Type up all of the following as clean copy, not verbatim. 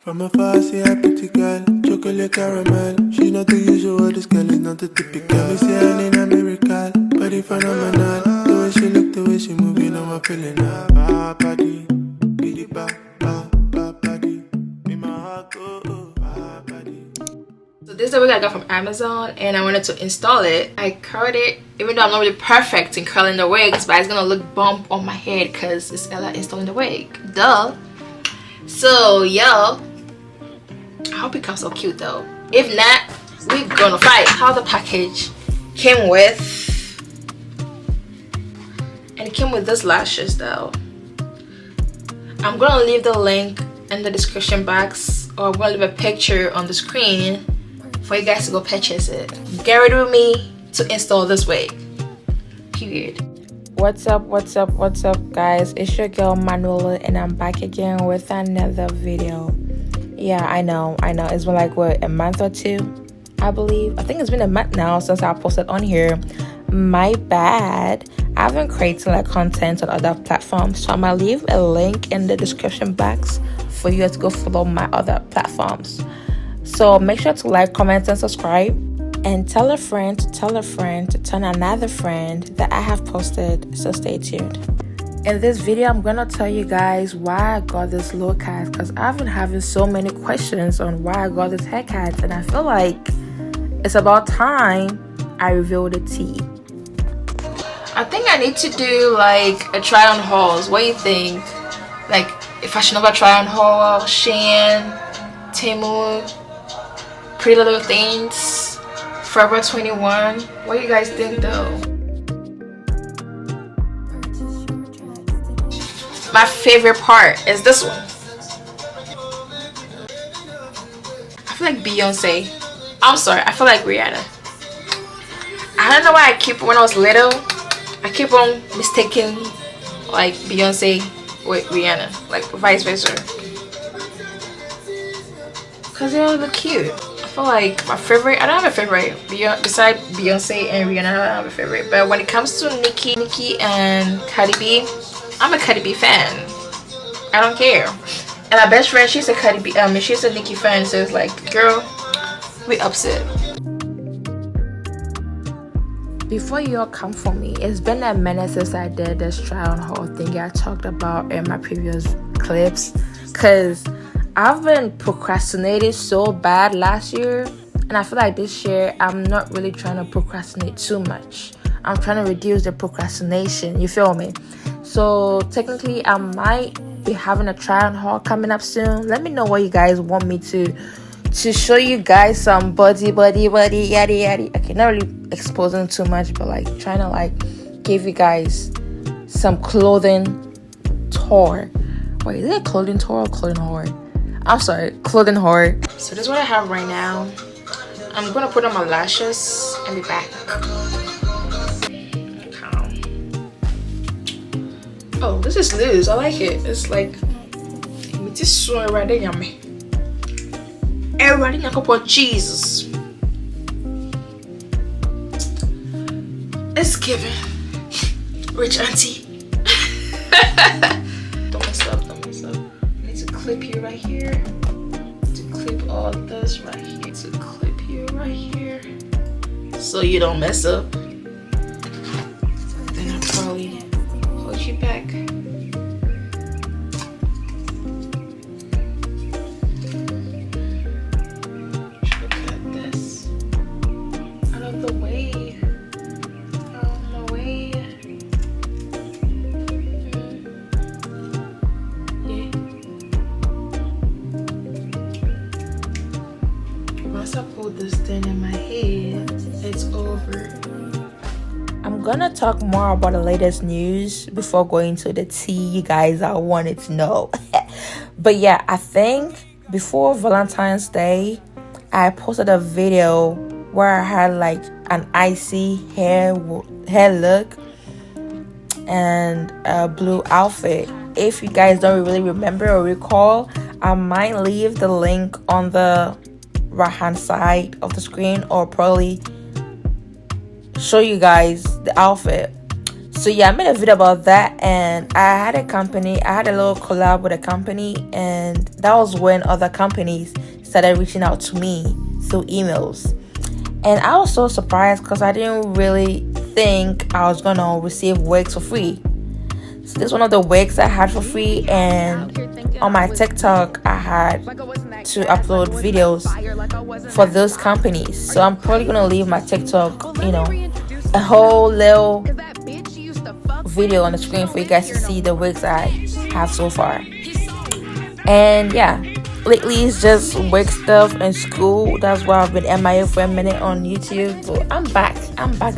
From afar, I see a pretty girl, chocolate caramel. She not the usual, this girl is not the typical. Me say her name a miracle, body phenomenal. The way she look, the way she move, you know I'm feeling her. Ah, body, biddy ba, body. Me my heart go, body. So this is the wig I got from Amazon, and I wanted to install it. I curled it, even though I'm not really perfect in curling the wigs, but it's gonna look bump on my head because it's Ella installing the wig. Duh. So yo, I hope it comes so cute though. If not, we're gonna fight. How the package came with, and it came with these lashes though. I'm gonna leave the link in the description box, or I'm gonna leave a picture on the screen for you guys to go purchase it. Get ready with me to install this wig. Period. What's up guys, it's your girl Manuela, and I'm back again with another video. Yeah, I know it's been like what, a month or two, I believe. I think it's been a month now since I posted on here. My bad. I haven't created like content on other platforms, so I'm gonna leave a link in the description box for you guys to go follow my other platforms. So make sure to like, comment, and subscribe, and tell a friend to tell another friend that I have posted, so stay tuned. In this video, I'm gonna tell you guys why I got this look hat, because I've been having so many questions on why I got this haircut, and I feel like it's about time I reveal the tea. I think I need to do like a try on hauls. What do you think? Like a Fashion Nova try on haul, Shein, Temu, Pretty Little Things, Forever 21. What do you guys think though? My favorite part is this one. I feel like Beyonce. I'm sorry, I feel like Rihanna. I don't know why when I was little, I keep on mistaking like Beyonce with Rihanna, like vice versa. Cause they all look cute. I feel like my favorite, I don't have a favorite. Besides Beyonce and Rihanna, I don't have a favorite. But when it comes to Nicki and Cardi B, I'm a Cardi B fan. I don't care. And my best friend, she's a Cardi B, she's a Nicki fan, so it's like, girl, we upset. Before you all come for me, it's been a minute since I did this try on haul thing I talked about in my previous clips, because I've been procrastinating so bad last year, and I feel like this year I'm not really trying to procrastinate too much. I'm trying to reduce the procrastination, you feel me? So technically I might be having a try on haul coming up soon. Let me know what you guys want me to show you guys. Some body yaddy. Okay, not really exposing too much, but like trying to like give you guys some clothing tour. Wait, is it a clothing tour or clothing haul? I'm sorry, clothing haul. So this is what I have right now. I'm gonna put on my lashes and be back. Oh, this is loose. I like it. It's like it's so ready, yummy. Everybody knock up on Jesus. It's giving rich auntie. Don't mess up. I need to clip you right here. To clip all this right here. To clip you right here, so you don't mess up. Then I'll probably hold you back. Once I pull this thing in my head, it's over. I'm gonna talk more about the latest news before going to the tea you guys I wanted to know. But yeah, I think before Valentine's Day, I posted a video where I had like an icy hair look and a blue outfit. If you guys don't really remember or recall, I might leave the link on the right hand side of the screen, or probably show you guys the outfit. So yeah, I made a video about that, and I had a little collab with a company, and that was when other companies started reaching out to me through emails. And I was so surprised because I didn't really think I was gonna receive wigs for free. So this is one of the wigs I had for free, and on my TikTok I had to upload videos for those companies. So I'm probably gonna leave my TikTok, a whole little video on the screen for you guys to see the wigs I have so far. And yeah, lately it's just wig stuff and school. That's why I've been MIA for a minute on YouTube. But I'm back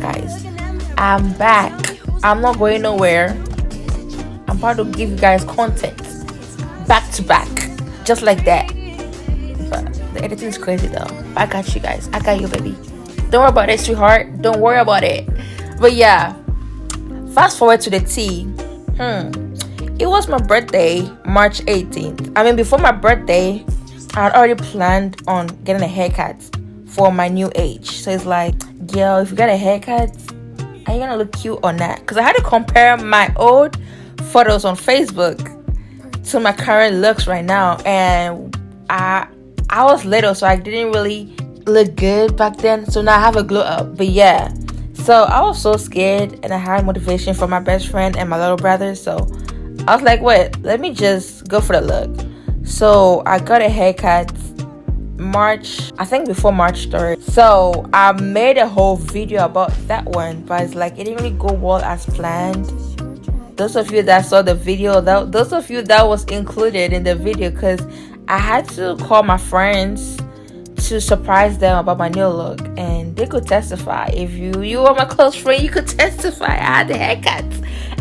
guys. I'm back. I'm not going nowhere. I'm about to give you guys content back to back, just like that. But the editing is crazy though. I got you guys. I got you, baby. Don't worry about it, sweetheart. Don't worry about it. But yeah, fast forward to the tea. It was my birthday, March 18th. I mean, before my birthday, I had already planned on getting a haircut for my new age. So it's like, yo, if you get a haircut, are you gonna look cute or not? Because I had to compare my old photos on Facebook to my current looks right now, and I was little, so I didn't really look good back then. So now I have a glow up. But yeah, so I was so scared, and I had motivation from my best friend and my little brother. So I was like, wait, let me just go for the look. So I got a haircut before March 3rd. So I made a whole video about that one, but it's like it didn't really go well as planned. Those of you that saw the video, those of you that was included in the video, because I had to call my friends to surprise them about my new look, and they could testify. If you were my close friend, you could testify. I had the haircut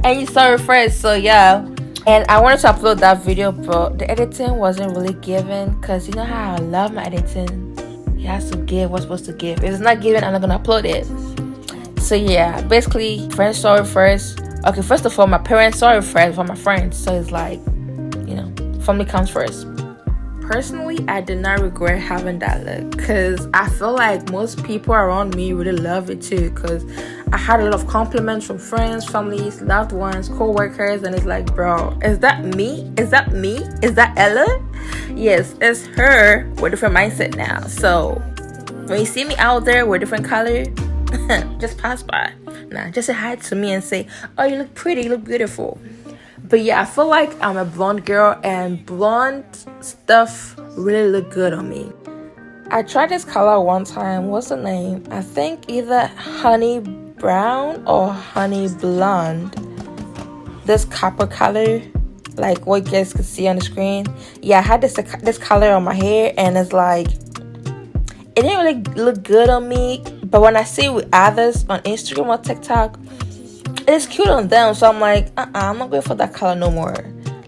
and you saw it first. So yeah, and I wanted to upload that video, but the editing wasn't really given, because you know how I love my editing. It has to give what's supposed to give. If it's not given, I'm not gonna upload it. So yeah, basically, friends saw it first. Okay, first of all, my parents saw it first for my friends. So it's like, family comes first. Personally, I did not regret having that look, because I feel like most people around me really love it too, because I had a lot of compliments from friends, families, loved ones, co-workers, and it's like, bro, is that me? Is that me? Is that Ella? Yes, it's her with a different mindset now. So when you see me out there with a different color, just pass by. Nah, just say hi to me and say, oh, you look pretty, you look beautiful. But yeah, I feel like I'm a blonde girl, and blonde stuff really look good on me. I tried this color one time. What's the name? I think either honey brown or honey blonde. This copper color, like what you guys can see on the screen. Yeah, I had this color on my hair, and it's like, it didn't really look good on me. But when I see it with others on Instagram or TikTok, it's cute on them. So I'm like, I'm not going for that color no more.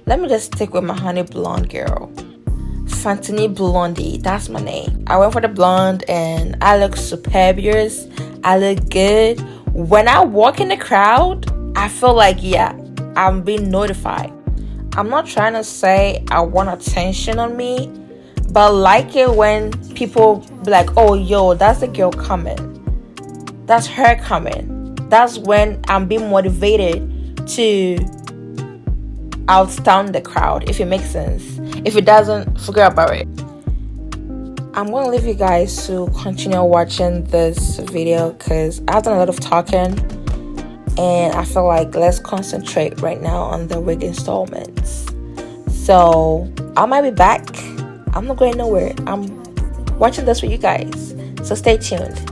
Let me just stick with my honey blonde girl. Fantini Blondie, that's my name. I went for the blonde, and I look superbious. I look good. When I walk in the crowd, I feel like, yeah, I'm being notified. I'm not trying to say I want attention on me, but I like it when people be like, oh, yo, that's the girl coming. That's her coming. That's when I'm being motivated to outstand the crowd, if it makes sense. If it doesn't, forget about it. I'm going to leave you guys to continue watching this video, because I've done a lot of talking, and I feel like let's concentrate right now on the wig installments. So I might be back. I'm not going nowhere. I'm watching this with you guys, so stay tuned.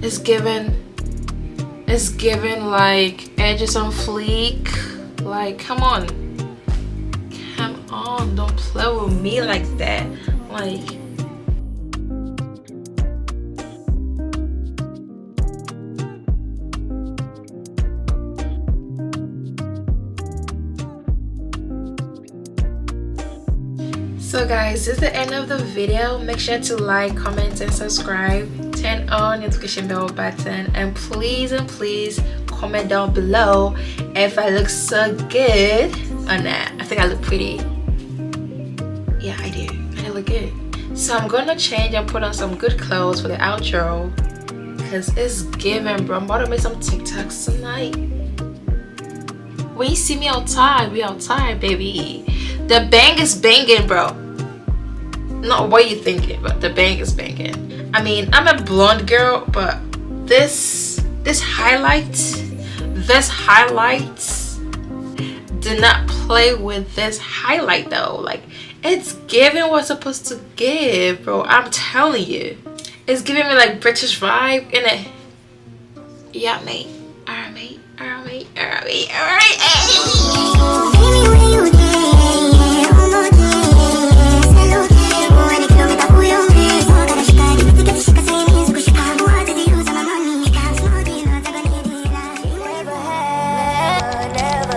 It's given like edges on fleek. Like, come on, don't play with me like that. Like, so guys, this is the end of the video. Make sure to like, comment, and subscribe. Turn on notification bell button, and please comment down below if I look so good or not. I think I look pretty. Yeah, I do. I look good. So I'm gonna change and put on some good clothes for the outro, because it's giving, bro. I'm about to make some TikToks tonight. When you see me outside, we outside, baby. The bang is banging, bro. Not what you thinking, but the bang is banging. I mean, I'm a blonde girl, but this highlights do not play with this highlight though. Like, it's giving what's supposed to give, bro. I'm telling you, it's giving me like British vibe in it. Yeah, mate. Alright, mate. Alright.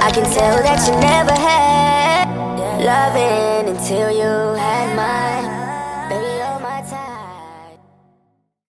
I can tell that you never had loving until you had mine.